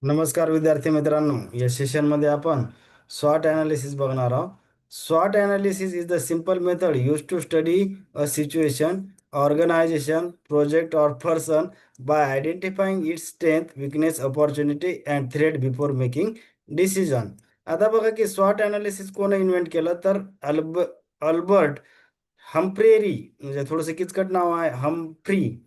नमस्कार विद्यार्थी मित्रांनो, या सेशनमध्ये आपण स्वॉट ॲनालिसिस बघणार आहोत. स्वॉट analysis is the simple method use to study a situation, organisation, project or person by identifying its strength, weakness, opportunity and threat before making decision. आता बघा की स्वॉट ॲनालिसिस कोण इन्व्हेंट केलं तर अल्बर्ट हम्फ्रेरी, म्हणजे थोडंसं किचकट नाव आहे, हम्फ्री.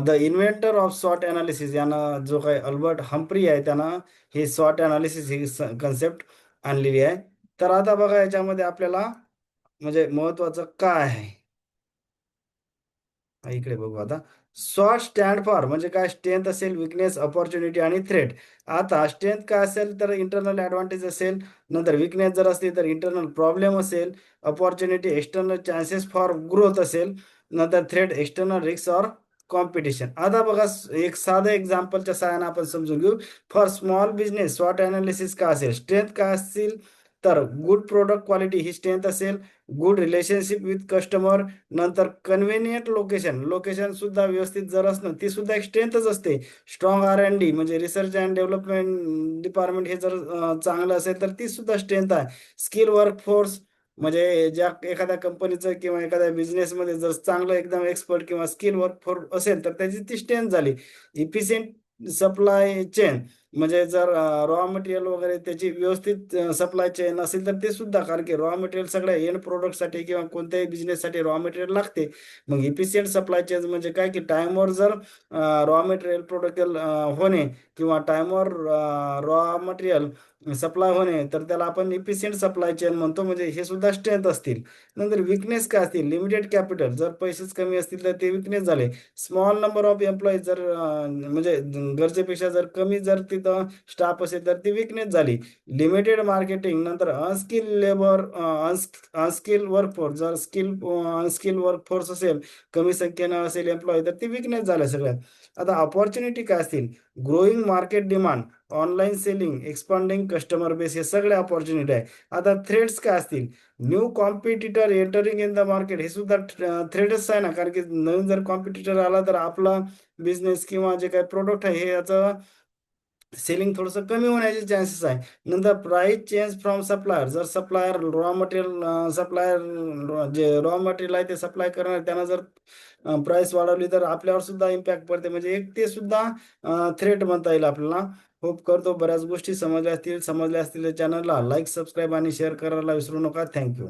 द इन्व्हेंटर ऑफ स्वॉट ॲनालिसिस यानं, जो काही अल्बर्ट हम्फ्री आहे त्यानं हे स्वॉट ॲनालिसिस ही कन्सेप्ट आणलेली आहे. तर आता बघा याच्यामध्ये आपल्याला म्हणजे महत्त्वाचं काय आहे इकडे बघू आता. स्वॉट स्टँड फॉर म्हणजे काय, स्ट्रेंथ असेल, विकनेस, अपॉर्च्युनिटी आणि थ्रेट. आता स्ट्रेंथ काय असेल तर इंटरनल ॲडव्हान्टेज असेल, नंतर विकनेस जर असली तर इंटरनल प्रॉब्लेम असेल, opportunity external chances for growth असेल, नंतर threat external risk or competition. आता बघा एक साधं एक्झाम्पलच्या सहाय्याने आपण समजून घेऊ. फॉर स्मॉल बिझनेस स्वॉट ॲनालिसिस काय असेल, स्ट्रेंथ काय असतील तर गुड प्रोडक्ट क्वालिटी ही स्ट्रेंथ असेल, गुड रिलेशनशिप विथ कस्टमर, नंतर कन्व्हिनियंट लोकेशन, लोकेशन सुद्धा व्यवस्थित जर असणं ती सुद्धा एक स्ट्रेंथच असते. स्ट्रॉंग R&D म्हणजे रिसर्च अँड डेव्हलपमेंट डिपार्टमेंट हे जर चांगलं असेल तर ती सुद्धा स्ट्रेंथ आहे. स्किल वर्कफोर्स म्हणजे ज्या एखाद्या कंपनीचं किंवा एखाद्या बिझनेसमध्ये जर चांगलं एकदम एक्सपर्ट किंवा स्किल वर्कफोर्स असेल तर त्याची ती स्ट्रेंथ झाली. इफिशियंट सप्लाय चेन म्हणजे जर रॉ मटेरियल वगैरे त्याची व्यवस्थित सप्लाय चेन असेल तर ते सुद्धा, कारण की रॉ मटेरियल सगळ्या एंड प्रोडक्टसाठी किंवा कोणत्याही बिझनेससाठी रॉ मटेरियल लागते. मग इफिशियंट सप्लाय चेन म्हणजे काय की टाईमवर जर रॉ मटेरियल प्रोडक्ट होणे किंवा टाईमवर रॉ मटेरियल सप्लाय होणे तर त्याला आपण इफिशियंट सप्लाय चेन म्हणतो, म्हणजे हे सुद्धा स्ट्रेंथ असतील. नंतर विकनेस काय असतील, लिमिटेड कॅपिटल, जर पैसेच कमी असतील तर ते विकनेस झाले. स्मॉल नंबर ऑफ एम्प्लॉईज जर म्हणजे गरजेपेक्षा जर कमी जर तिथं स्टाफ असेल तर ती विकनेस झाली. लिमिटेड मार्केटिंग, नंतर अनस्किल लेबर, अनस्किल वर्कफोर्स, जर अनस्किल वर्कफोर्स असेल, कमी संख्येनं असेल एम्प्लॉई तर ती विकनेस झाल्या सगळ्यात. आता अपॉर्च्युनिटी काय असतील, growing market demand, online selling, expanding customer base, हे सगळे अपॉर्च्युनिटी आहे. आता थ्रेड्स काय असतील, new competitor entering in the market, हे सुद्धा थ्रेडच आहे ना, कारण की नवीन जर कॉम्पिटिटर आला तर आपला बिझनेस किंवा जे काही प्रोडक्ट आहे हे याचं सेलिंग थोडंसं कमी होण्याचे चान्सेस आहे. नंतर प्राइस चेंज फ्रॉम सप्लायर, जर सप्लायर रॉ मटेरियल सप्लायर जे रॉ मटेरियल आहे ते सप्लाय करणार त्यांना जर प्राइस वाढवली तर आपल्यावर सुद्धा इम्पॅक्ट पडते, म्हणजे एक ते सुद्धा थ्रेट म्हणता येईल आपल्याला. होप करतो बऱ्याच गोष्टी समजल्या असतील. समजल्या असतील तर चॅनलला लाईक, सबस्क्राईब आणि शेअर करायला विसरू नका. थँक्यू.